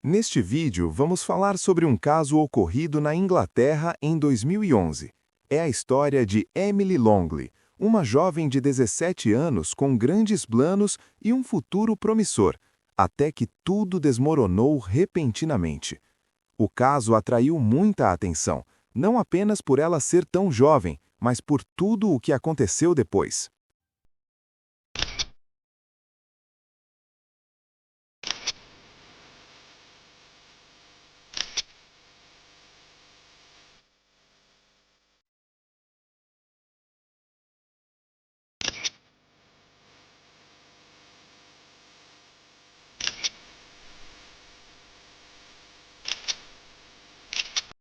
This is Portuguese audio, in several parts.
Neste vídeo, vamos falar sobre um caso ocorrido na Inglaterra em 2011. É a história de Emily Longley, uma jovem de 17 anos com grandes planos e um futuro promissor, até que tudo desmoronou repentinamente. O caso atraiu muita atenção, não apenas por ela ser tão jovem, mas por tudo o que aconteceu depois.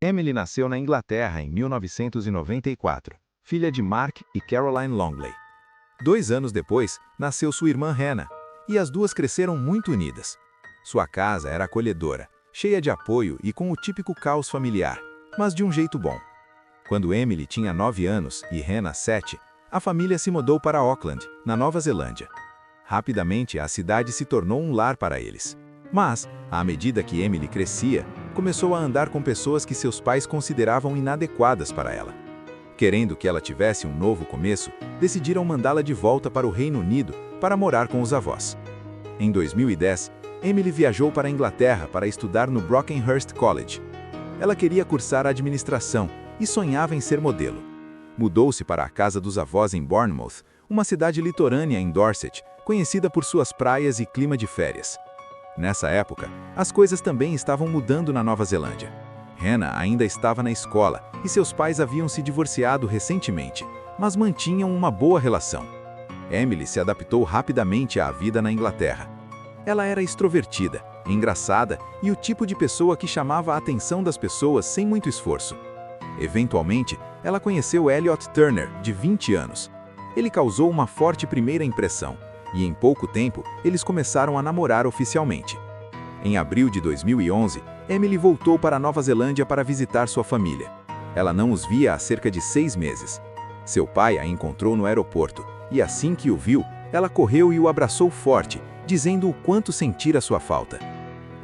Emily nasceu na Inglaterra em 1994, filha de Mark e Caroline Longley. 2 anos depois, nasceu sua irmã Hannah, e as duas cresceram muito unidas. Sua casa era acolhedora, cheia de apoio e com o típico caos familiar, mas de um jeito bom. Quando Emily tinha 9 anos e Hannah 7, a família se mudou para Auckland, na Nova Zelândia. Rapidamente, a cidade se tornou um lar para eles. Mas, à medida que Emily crescia, começou a andar com pessoas que seus pais consideravam inadequadas para ela. Querendo que ela tivesse um novo começo, decidiram mandá-la de volta para o Reino Unido para morar com os avós. Em 2010, Emily viajou para a Inglaterra para estudar no Brockenhurst College. Ela queria cursar administração e sonhava em ser modelo. Mudou-se para a casa dos avós em Bournemouth, uma cidade litorânea em Dorset, conhecida por suas praias e clima de férias. Nessa época, as coisas também estavam mudando na Nova Zelândia. Hannah ainda estava na escola e seus pais haviam se divorciado recentemente, mas mantinham uma boa relação. Emily se adaptou rapidamente à vida na Inglaterra. Ela era extrovertida, engraçada e o tipo de pessoa que chamava a atenção das pessoas sem muito esforço. Eventualmente, ela conheceu Elliot Turner, de 20 anos. Ele causou uma forte primeira impressão, e em pouco tempo, eles começaram a namorar oficialmente. Em abril de 2011, Emily voltou para a Nova Zelândia para visitar sua família. Ela não os via há cerca de 6 meses. Seu pai a encontrou no aeroporto, e assim que o viu, ela correu e o abraçou forte, dizendo o quanto sentira sua falta.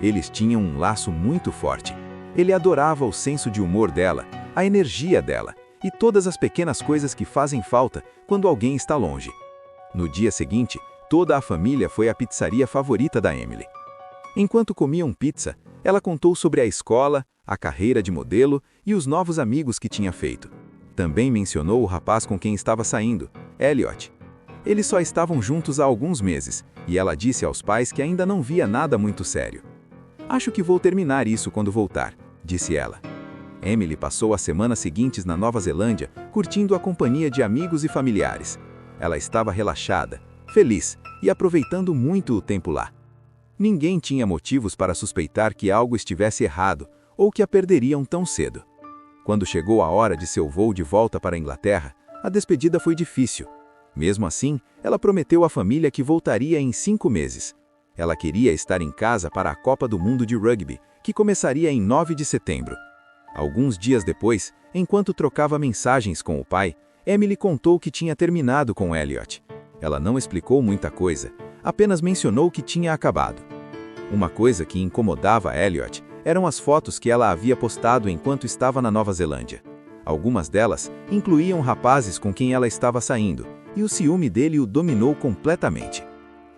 Eles tinham um laço muito forte. Ele adorava o senso de humor dela, a energia dela, e todas as pequenas coisas que fazem falta quando alguém está longe. No dia seguinte, toda a família foi à pizzaria favorita da Emily. Enquanto comiam pizza, ela contou sobre a escola, a carreira de modelo e os novos amigos que tinha feito. Também mencionou o rapaz com quem estava saindo, Elliot. Eles só estavam juntos há alguns meses, e ela disse aos pais que ainda não via nada muito sério. "Acho que vou terminar isso quando voltar", disse ela. Emily passou as semanas seguintes na Nova Zelândia, curtindo a companhia de amigos e familiares. Ela estava relaxada, feliz e aproveitando muito o tempo lá. Ninguém tinha motivos para suspeitar que algo estivesse errado ou que a perderiam tão cedo. Quando chegou a hora de seu voo de volta para a Inglaterra, a despedida foi difícil. Mesmo assim, ela prometeu à família que voltaria em 5 meses. Ela queria estar em casa para a Copa do Mundo de Rugby, que começaria em 9 de setembro. Alguns dias depois, enquanto trocava mensagens com o pai, Emily contou que tinha terminado com Elliot. Ela não explicou muita coisa, apenas mencionou que tinha acabado. Uma coisa que incomodava Elliot eram as fotos que ela havia postado enquanto estava na Nova Zelândia. Algumas delas incluíam rapazes com quem ela estava saindo, e o ciúme dele o dominou completamente.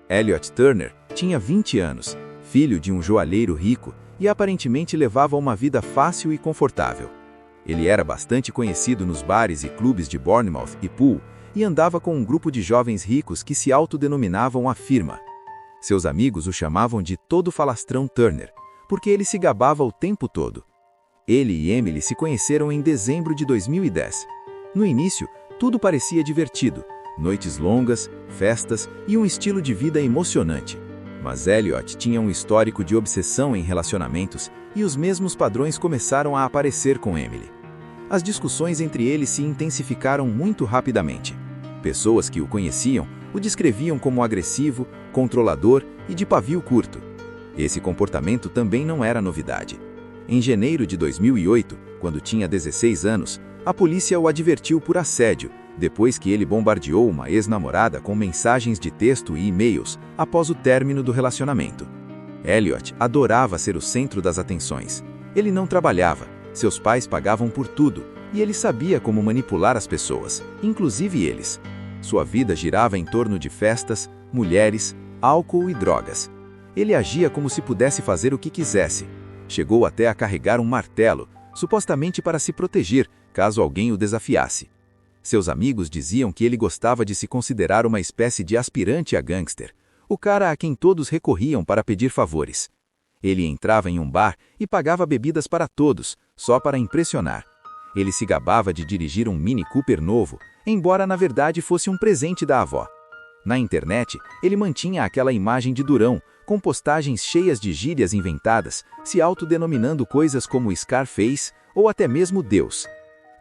Elliot Turner tinha 20 anos, filho de um joalheiro rico, e aparentemente levava uma vida fácil e confortável. Ele era bastante conhecido nos bares e clubes de Bournemouth e Poole, e andava com um grupo de jovens ricos que se autodenominavam a Firma. Seus amigos o chamavam de todo falastrão Turner, porque ele se gabava o tempo todo. Ele e Emily se conheceram em dezembro de 2010. No início, tudo parecia divertido, noites longas, festas e um estilo de vida emocionante. Mas Elliot tinha um histórico de obsessão em relacionamentos e os mesmos padrões começaram a aparecer com Emily. As discussões entre eles se intensificaram muito rapidamente. Pessoas que o conheciam o descreviam como agressivo, controlador e de pavio curto. Esse comportamento também não era novidade. Em janeiro de 2008, quando tinha 16 anos, a polícia o advertiu por assédio, depois que ele bombardeou uma ex-namorada com mensagens de texto e e-mails após o término do relacionamento. Elliot adorava ser o centro das atenções. Ele não trabalhava, seus pais pagavam por tudo, e ele sabia como manipular as pessoas, inclusive eles. Sua vida girava em torno de festas, mulheres, álcool e drogas. Ele agia como se pudesse fazer o que quisesse. Chegou até a carregar um martelo, supostamente para se proteger, caso alguém o desafiasse. Seus amigos diziam que ele gostava de se considerar uma espécie de aspirante a gangster, o cara a quem todos recorriam para pedir favores. Ele entrava em um bar e pagava bebidas para todos, só para impressionar. Ele se gabava de dirigir um Mini Cooper novo, embora na verdade fosse um presente da avó. Na internet, ele mantinha aquela imagem de durão, com postagens cheias de gírias inventadas, se autodenominando coisas como Scarface ou até mesmo Deus.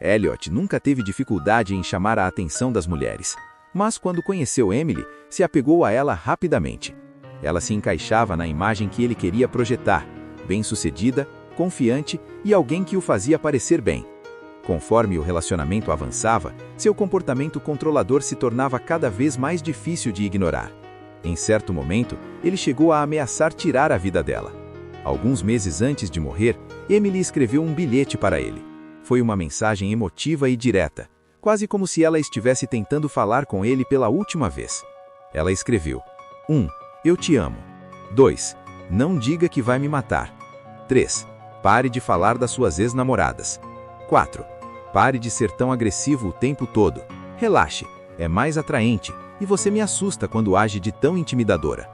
Elliot nunca teve dificuldade em chamar a atenção das mulheres, mas quando conheceu Emily, se apegou a ela rapidamente. Ela se encaixava na imagem que ele queria projetar, bem-sucedida, confiante e alguém que o fazia parecer bem. Conforme o relacionamento avançava, seu comportamento controlador se tornava cada vez mais difícil de ignorar. Em certo momento, ele chegou a ameaçar tirar a vida dela. Alguns meses antes de morrer, Emily escreveu um bilhete para ele. Foi uma mensagem emotiva e direta, quase como se ela estivesse tentando falar com ele pela última vez. Ela escreveu: 1. Eu te amo. 2. Não diga que vai me matar. 3. Pare de falar das suas ex-namoradas. 4. Pare de ser tão agressivo o tempo todo. Relaxe, é mais atraente, e você me assusta quando age de tão intimidadora.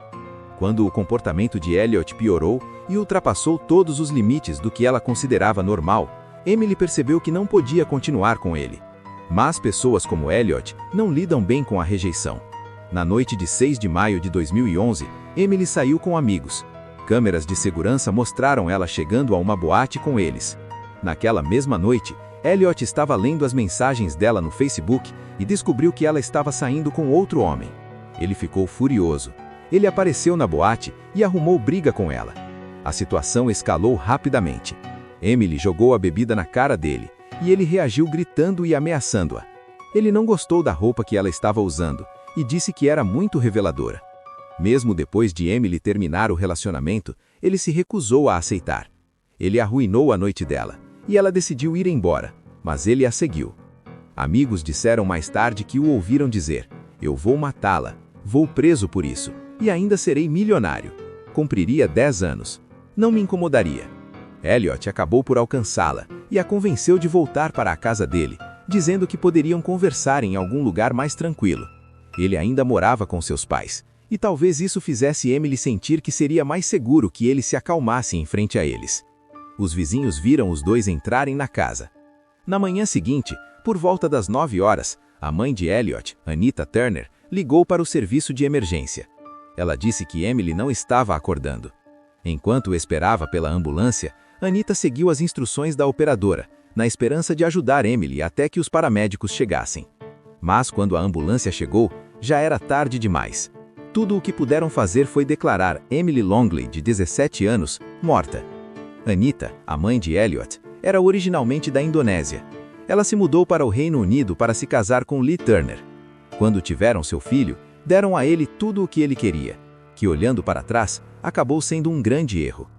Quando o comportamento de Elliot piorou e ultrapassou todos os limites do que ela considerava normal, Emily percebeu que não podia continuar com ele. Mas pessoas como Elliot não lidam bem com a rejeição. Na noite de 6 de maio de 2011, Emily saiu com amigos. Câmeras de segurança mostraram ela chegando a uma boate com eles. Naquela mesma noite, Elliot estava lendo as mensagens dela no Facebook e descobriu que ela estava saindo com outro homem. Ele ficou furioso. Ele apareceu na boate e arrumou briga com ela. A situação escalou rapidamente. Emily jogou a bebida na cara dele e ele reagiu gritando e ameaçando-a. Ele não gostou da roupa que ela estava usando e disse que era muito reveladora. Mesmo depois de Emily terminar o relacionamento, ele se recusou a aceitar. Ele arruinou a noite dela e ela decidiu ir embora, mas ele a seguiu. Amigos disseram mais tarde que o ouviram dizer: "Eu vou matá-la, vou preso por isso, e ainda serei milionário. Cumpriria 10 anos. Não me incomodaria." Elliot acabou por alcançá-la e a convenceu de voltar para a casa dele, dizendo que poderiam conversar em algum lugar mais tranquilo. Ele ainda morava com seus pais, e talvez isso fizesse Emily sentir que seria mais seguro que ele se acalmasse em frente a eles. Os vizinhos viram os dois entrarem na casa. Na manhã seguinte, por volta das 9 horas, a mãe de Elliot, Anita Turner, ligou para o serviço de emergência. Ela disse que Emily não estava acordando. Enquanto esperava pela ambulância, Anita seguiu as instruções da operadora, na esperança de ajudar Emily até que os paramédicos chegassem. Mas quando a ambulância chegou, já era tarde demais. Tudo o que puderam fazer foi declarar Emily Longley, de 17 anos, morta. Anita, a mãe de Elliot, era originalmente da Indonésia. Ela se mudou para o Reino Unido para se casar com Lee Turner. Quando tiveram seu filho, deram a ele tudo o que ele queria, que olhando para trás, acabou sendo um grande erro.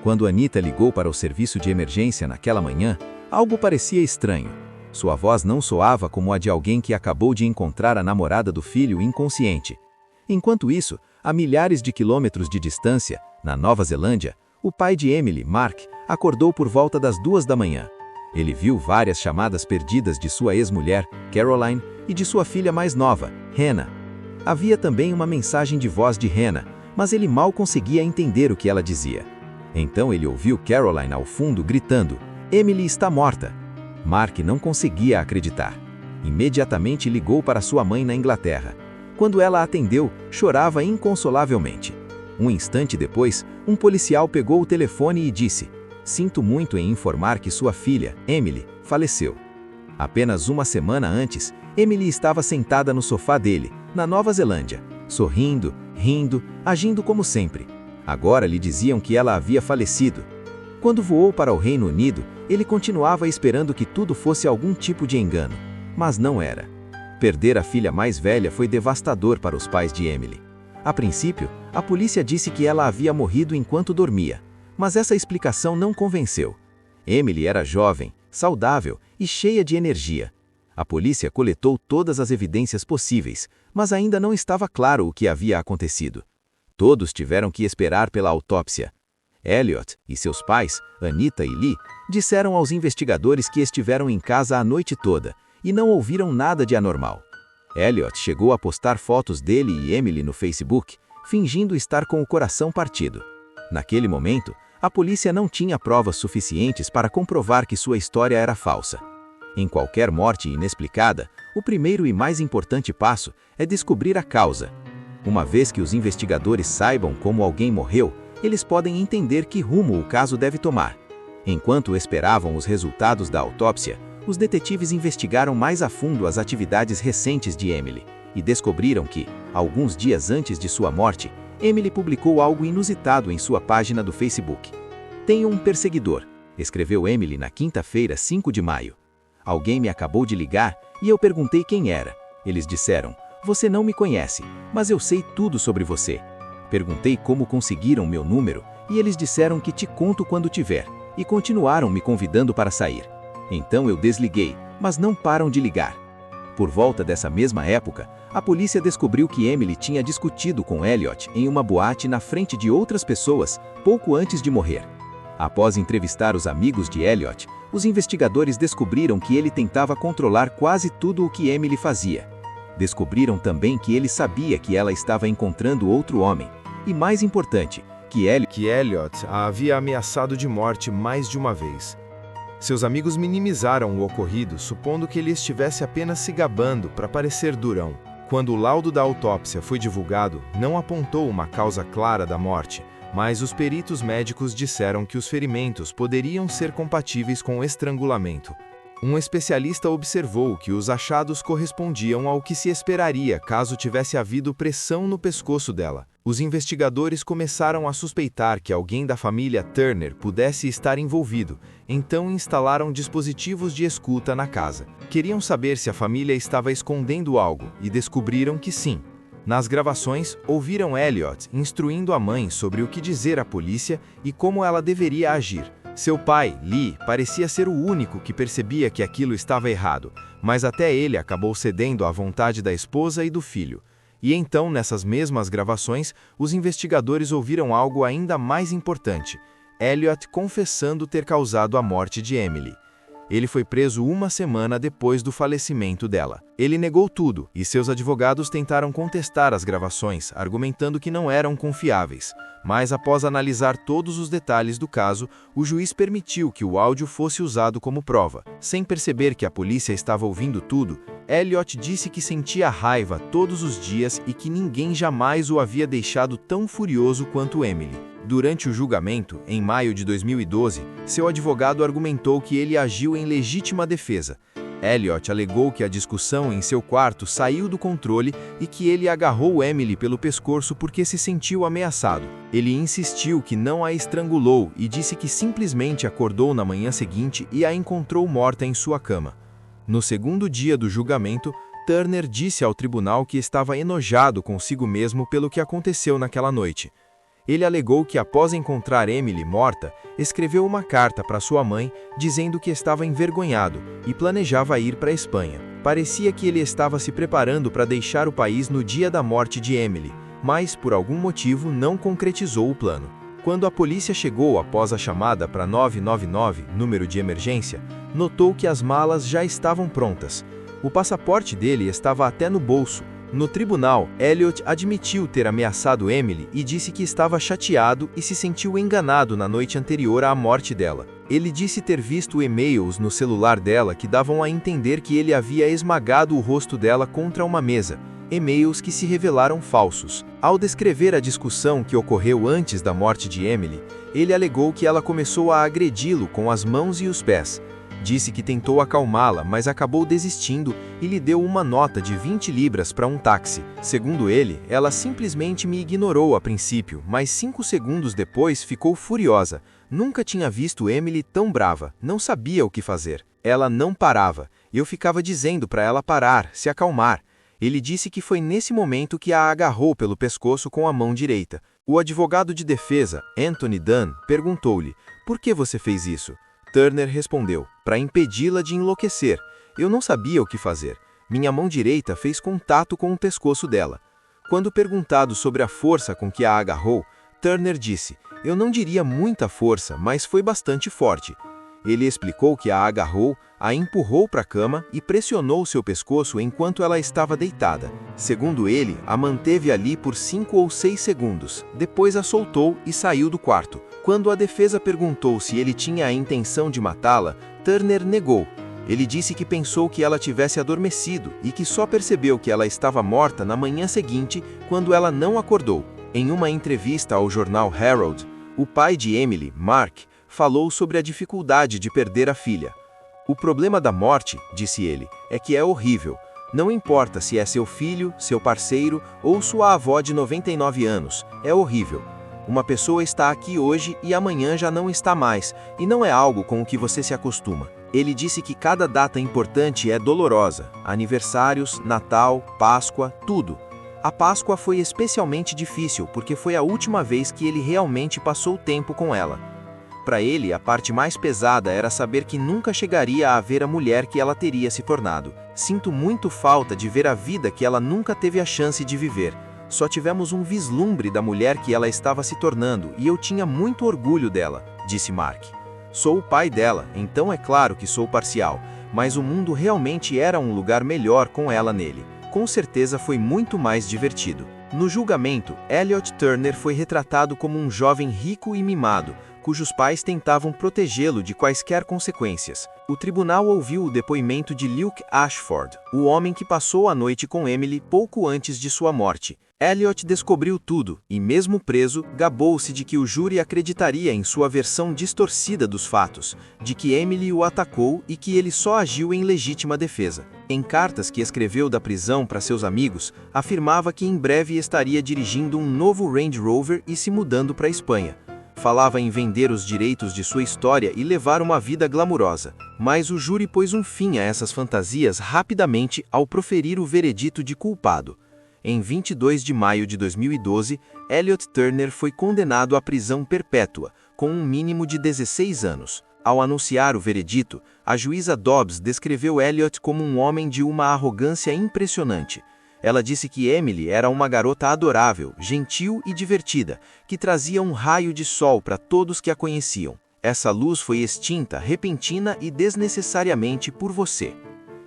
Quando Anita ligou para o serviço de emergência naquela manhã, algo parecia estranho. Sua voz não soava como a de alguém que acabou de encontrar a namorada do filho inconsciente. Enquanto isso, a milhares de quilômetros de distância, na Nova Zelândia, o pai de Emily, Mark, acordou por volta das 2 da manhã. Ele viu várias chamadas perdidas de sua ex-mulher, Caroline, e de sua filha mais nova, Hannah. Havia também uma mensagem de voz de Hannah, mas ele mal conseguia entender o que ela dizia. Então ele ouviu Caroline ao fundo gritando: "Emily está morta!" Mark não conseguia acreditar. Imediatamente ligou para sua mãe na Inglaterra. Quando ela atendeu, chorava inconsolavelmente. Um instante depois, um policial pegou o telefone e disse: "Sinto muito em informar que sua filha, Emily, faleceu." Apenas uma semana antes, Emily estava sentada no sofá dele, na Nova Zelândia, sorrindo, rindo, agindo como sempre. Agora lhe diziam que ela havia falecido. Quando voou para o Reino Unido, ele continuava esperando que tudo fosse algum tipo de engano, mas não era. Perder a filha mais velha foi devastador para os pais de Emily. A princípio, a polícia disse que ela havia morrido enquanto dormia, mas essa explicação não convenceu. Emily era jovem, saudável e cheia de energia. A polícia coletou todas as evidências possíveis, mas ainda não estava claro o que havia acontecido. Todos tiveram que esperar pela autópsia. Elliot e seus pais, Anita e Lee, disseram aos investigadores que estiveram em casa a noite toda e não ouviram nada de anormal. Elliot chegou a postar fotos dele e Emily no Facebook, fingindo estar com o coração partido. Naquele momento, a polícia não tinha provas suficientes para comprovar que sua história era falsa. Em qualquer morte inexplicada, o primeiro e mais importante passo é descobrir a causa. Uma vez que os investigadores saibam como alguém morreu, eles podem entender que rumo o caso deve tomar. Enquanto esperavam os resultados da autópsia, os detetives investigaram mais a fundo as atividades recentes de Emily e descobriram que, alguns dias antes de sua morte, Emily publicou algo inusitado em sua página do Facebook. "Tenho um perseguidor", escreveu Emily na quinta-feira, 5 de maio. "Alguém me acabou de ligar e eu perguntei quem era. Eles disseram: 'Você não me conhece, mas eu sei tudo sobre você.' Perguntei como conseguiram meu número e eles disseram que te conto quando tiver, e continuaram me convidando para sair. Então eu desliguei, mas não param de ligar." Por volta dessa mesma época, a polícia descobriu que Emily tinha discutido com Elliot em uma boate na frente de outras pessoas pouco antes de morrer. Após entrevistar os amigos de Elliot, os investigadores descobriram que ele tentava controlar quase tudo o que Emily fazia. Descobriram também que ele sabia que ela estava encontrando outro homem, e mais importante, que Elliot a havia ameaçado de morte mais de uma vez. Seus amigos minimizaram o ocorrido, supondo que ele estivesse apenas se gabando para parecer durão. Quando o laudo da autópsia foi divulgado, não apontou uma causa clara da morte, mas os peritos médicos disseram que os ferimentos poderiam ser compatíveis com estrangulamento. Um especialista observou que os achados correspondiam ao que se esperaria caso tivesse havido pressão no pescoço dela. Os investigadores começaram a suspeitar que alguém da família Turner pudesse estar envolvido, então instalaram dispositivos de escuta na casa. Queriam saber se a família estava escondendo algo e descobriram que sim. Nas gravações, ouviram Elliot instruindo a mãe sobre o que dizer à polícia e como ela deveria agir. Seu pai, Lee, parecia ser o único que percebia que aquilo estava errado, mas até ele acabou cedendo à vontade da esposa e do filho. E então, nessas mesmas gravações, os investigadores ouviram algo ainda mais importante: Elliot confessando ter causado a morte de Emily. Ele foi preso uma semana depois do falecimento dela. Ele negou tudo, e seus advogados tentaram contestar as gravações, argumentando que não eram confiáveis. Mas após analisar todos os detalhes do caso, o juiz permitiu que o áudio fosse usado como prova. Sem perceber que a polícia estava ouvindo tudo, Elliot disse que sentia raiva todos os dias e que ninguém jamais o havia deixado tão furioso quanto Emily. Durante o julgamento, em maio de 2012, seu advogado argumentou que ele agiu em legítima defesa. Elliot alegou que a discussão em seu quarto saiu do controle e que ele agarrou Emily pelo pescoço porque se sentiu ameaçado. Ele insistiu que não a estrangulou e disse que simplesmente acordou na manhã seguinte e a encontrou morta em sua cama. No segundo dia do julgamento, Turner disse ao tribunal que estava enojado consigo mesmo pelo que aconteceu naquela noite. Ele alegou que após encontrar Emily morta, escreveu uma carta para sua mãe dizendo que estava envergonhado e planejava ir para a Espanha. Parecia que ele estava se preparando para deixar o país no dia da morte de Emily, mas por algum motivo não concretizou o plano. Quando a polícia chegou após a chamada para 999, número de emergência, notou que as malas já estavam prontas. O passaporte dele estava até no bolso. No tribunal, Elliot admitiu ter ameaçado Emily e disse que estava chateado e se sentiu enganado na noite anterior à morte dela. Ele disse ter visto e-mails no celular dela que davam a entender que ele havia esmagado o rosto dela contra uma mesa, e-mails que se revelaram falsos. Ao descrever a discussão que ocorreu antes da morte de Emily, ele alegou que ela começou a agredi-lo com as mãos e os pés. Disse que tentou acalmá-la, mas acabou desistindo e lhe deu uma nota de 20 libras para um táxi. Segundo ele, ela simplesmente me ignorou a princípio, mas 5 segundos depois ficou furiosa. Nunca tinha visto Emily tão brava, não sabia o que fazer. Ela não parava, e eu ficava dizendo para ela parar, se acalmar. Ele disse que foi nesse momento que a agarrou pelo pescoço com a mão direita. O advogado de defesa, Anthony Dunn, perguntou-lhe: "Por que você fez isso?" Turner respondeu: "Para impedi-la de enlouquecer. Eu não sabia o que fazer. Minha mão direita fez contato com o pescoço dela." Quando perguntado sobre a força com que a agarrou, Turner disse: "Eu não diria muita força, mas foi bastante forte." Ele explicou que a agarrou, a empurrou para a cama e pressionou seu pescoço enquanto ela estava deitada. Segundo ele, a manteve ali por 5 ou 6 segundos, depois a soltou e saiu do quarto. Quando a defesa perguntou se ele tinha a intenção de matá-la, Turner negou. Ele disse que pensou que ela tivesse adormecido e que só percebeu que ela estava morta na manhã seguinte, quando ela não acordou. Em uma entrevista ao jornal Herald, o pai de Emily, Mark, falou sobre a dificuldade de perder a filha. "O problema da morte", disse ele, "é que é horrível. Não importa se é seu filho, seu parceiro ou sua avó de 99 anos, é horrível. Uma pessoa está aqui hoje e amanhã já não está mais, e não é algo com o que você se acostuma." Ele disse que cada data importante é dolorosa: aniversários, Natal, Páscoa, tudo. A Páscoa foi especialmente difícil porque foi a última vez que ele realmente passou tempo com ela. Para ele, a parte mais pesada era saber que nunca chegaria a ver a mulher que ela teria se tornado. "Sinto muito falta de ver a vida que ela nunca teve a chance de viver. Só tivemos um vislumbre da mulher que ela estava se tornando e eu tinha muito orgulho dela", disse Mark. "Sou o pai dela, então é claro que sou parcial, mas o mundo realmente era um lugar melhor com ela nele. Com certeza foi muito mais divertido." No julgamento, Elliot Turner foi retratado como um jovem rico e mimado, cujos pais tentavam protegê-lo de quaisquer consequências. O tribunal ouviu o depoimento de Luke Ashford, o homem que passou a noite com Emily pouco antes de sua morte. Elliot descobriu tudo e, mesmo preso, gabou-se de que o júri acreditaria em sua versão distorcida dos fatos, de que Emily o atacou e que ele só agiu em legítima defesa. Em cartas que escreveu da prisão para seus amigos, afirmava que em breve estaria dirigindo um novo Range Rover e se mudando para a Espanha. Falava em vender os direitos de sua história e levar uma vida glamurosa. Mas o júri pôs um fim a essas fantasias rapidamente ao proferir o veredito de culpado. Em 22 de maio de 2012, Elliot Turner foi condenado à prisão perpétua, com um mínimo de 16 anos. Ao anunciar o veredito, a juíza Dobbs descreveu Elliot como um homem de uma arrogância impressionante. Ela disse que Emily era uma garota adorável, gentil e divertida, que trazia um raio de sol para todos que a conheciam. "Essa luz foi extinta, repentina e desnecessariamente por você."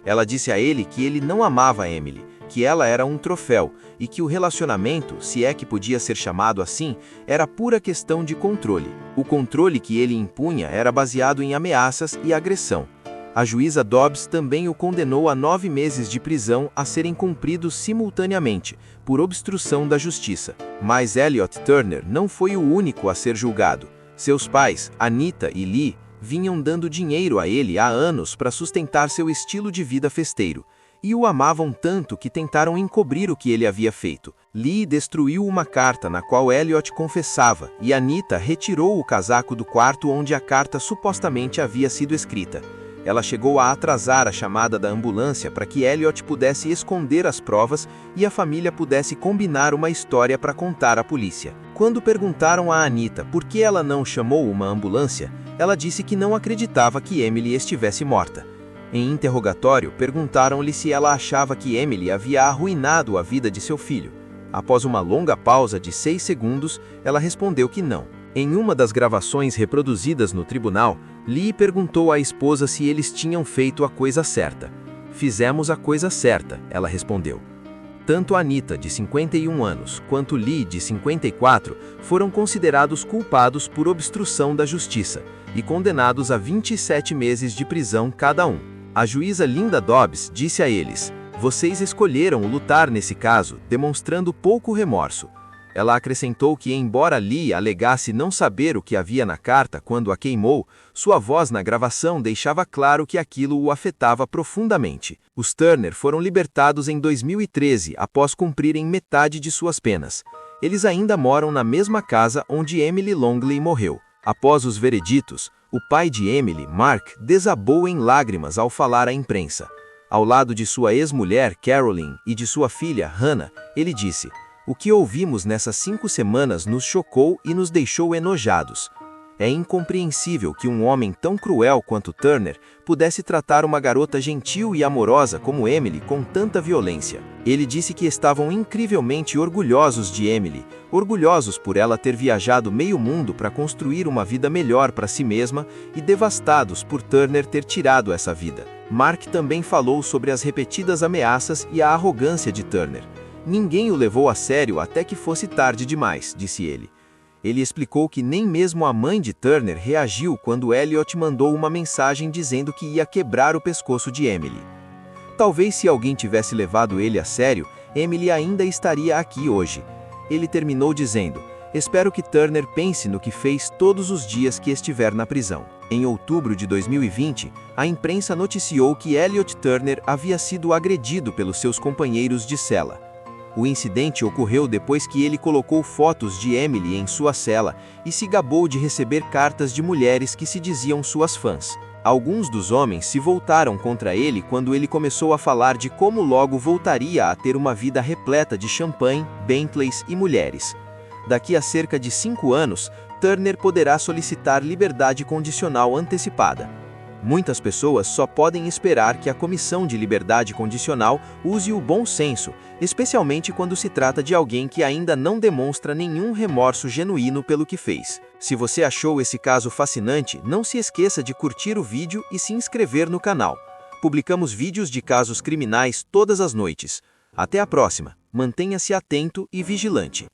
Ela disse a ele que ele não amava Emily, que ela era um troféu e que o relacionamento, se é que podia ser chamado assim, era pura questão de controle. O controle que ele impunha era baseado em ameaças e agressão. A juíza Dobbs também o condenou a 9 meses de prisão a serem cumpridos simultaneamente, por obstrução da justiça. Mas Elliot Turner não foi o único a ser julgado. Seus pais, Anita e Lee, vinham dando dinheiro a ele há anos para sustentar seu estilo de vida festeiro. E o amavam tanto que tentaram encobrir o que ele havia feito. Lee destruiu uma carta na qual Elliot confessava, e Anita retirou o casaco do quarto onde a carta supostamente havia sido escrita. Ela chegou a atrasar a chamada da ambulância para que Elliot pudesse esconder as provas e a família pudesse combinar uma história para contar à polícia. Quando perguntaram a Anita por que ela não chamou uma ambulância, ela disse que não acreditava que Emily estivesse morta. Em interrogatório, perguntaram-lhe se ela achava que Emily havia arruinado a vida de seu filho. Após uma longa pausa de 6 segundos, ela respondeu que não. Em uma das gravações reproduzidas no tribunal, Lee perguntou à esposa se eles tinham feito a coisa certa. "Fizemos a coisa certa", ela respondeu. Tanto Anita, de 51 anos, quanto Lee, de 54, foram considerados culpados por obstrução da justiça e condenados a 27 meses de prisão cada um. A juíza Linda Dobbs disse a eles: "Vocês escolheram lutar nesse caso, demonstrando pouco remorso." Ela acrescentou que, embora Lee alegasse não saber o que havia na carta quando a queimou, sua voz na gravação deixava claro que aquilo o afetava profundamente. Os Turner foram libertados em 2013, após cumprirem metade de suas penas. Eles ainda moram na mesma casa onde Emily Longley morreu. Após os vereditos, o pai de Emily, Mark, desabou em lágrimas ao falar à imprensa. Ao lado de sua ex-mulher, Caroline, e de sua filha, Hannah, ele disse: "O que ouvimos nessas 5 semanas nos chocou e nos deixou enojados. É incompreensível que um homem tão cruel quanto Turner pudesse tratar uma garota gentil e amorosa como Emily com tanta violência." Ele disse que estavam incrivelmente orgulhosos de Emily, orgulhosos por ela ter viajado meio mundo para construir uma vida melhor para si mesma e devastados por Turner ter tirado essa vida. Mark também falou sobre as repetidas ameaças e a arrogância de Turner. "Ninguém o levou a sério até que fosse tarde demais", disse ele. Ele explicou que nem mesmo a mãe de Turner reagiu quando Elliot mandou uma mensagem dizendo que ia quebrar o pescoço de Emily. Talvez se alguém tivesse levado ele a sério, Emily ainda estaria aqui hoje. Ele terminou dizendo: "Espero que Turner pense no que fez todos os dias que estiver na prisão." Em outubro de 2020, a imprensa noticiou que Elliot Turner havia sido agredido pelos seus companheiros de cela. O incidente ocorreu depois que ele colocou fotos de Emily em sua cela e se gabou de receber cartas de mulheres que se diziam suas fãs. Alguns dos homens se voltaram contra ele quando ele começou a falar de como logo voltaria a ter uma vida repleta de champanhe, Bentleys e mulheres. Daqui a cerca de 5 anos, Turner poderá solicitar liberdade condicional antecipada. Muitas pessoas só podem esperar que a Comissão de Liberdade Condicional use o bom senso, especialmente quando se trata de alguém que ainda não demonstra nenhum remorso genuíno pelo que fez. Se você achou esse caso fascinante, não se esqueça de curtir o vídeo e se inscrever no canal. Publicamos vídeos de casos criminais todas as noites. Até a próxima. Mantenha-se atento e vigilante.